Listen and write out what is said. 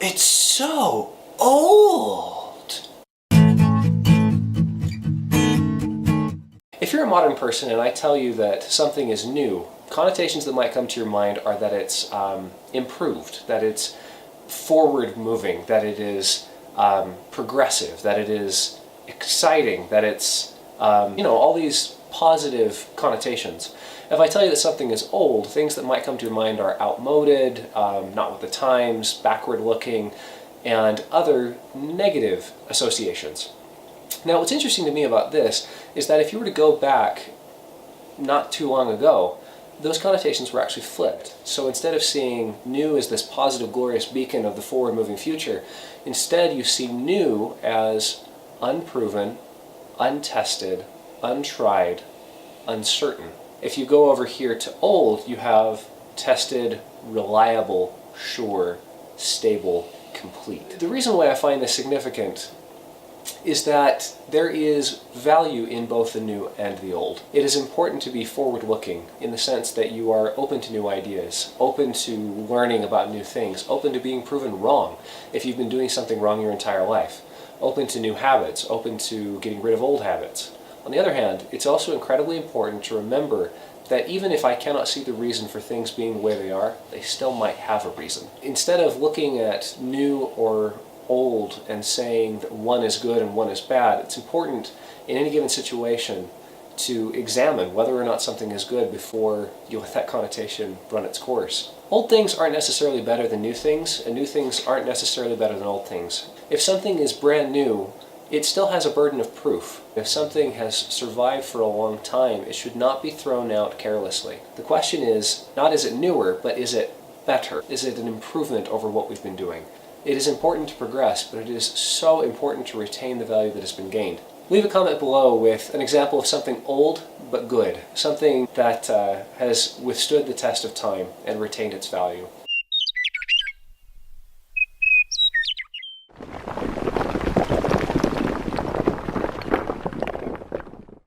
It's so old. If you're a modern person and I tell you that something is new, connotations that might come to your mind are that it's improved, that it's forward moving, that it is progressive, that it is exciting, that it's, all these positive connotations. If I tell you that something is old, things that might come to your mind are outmoded, not with the times, backward looking, and other negative associations. Now, what's interesting to me about this is that if you were to go back not too long ago, those connotations were actually flipped. So instead of seeing new as this positive, glorious beacon of the forward-moving future, instead you see new as unproven, untested, untried, uncertain. If you go over here to old, you have tested, reliable, sure, stable, complete. The reason why I find this significant is that there is value in both the new and the old. It is important to be forward-looking in the sense that you are open to new ideas, open to learning about new things, open to being proven wrong if you've been doing something wrong your entire life, open to new habits, open to getting rid of old habits. On the other hand, it's also incredibly important to remember that even if I cannot see the reason for things being the way they are, they still might have a reason. Instead of looking at new or old and saying that one is good and one is bad, it's important in any given situation to examine whether or not something is good before you let that connotation run its course. Old things aren't necessarily better than new things, and new things aren't necessarily better than old things. If something is brand new, it still has a burden of proof. If something has survived for a long time, it should not be thrown out carelessly. The question is, not is it newer, but is it better? Is it an improvement over what we've been doing? It is important to progress, but it is so important to retain the value that has been gained. Leave a comment below with an example of something old but good, something that has withstood the test of time and retained its value.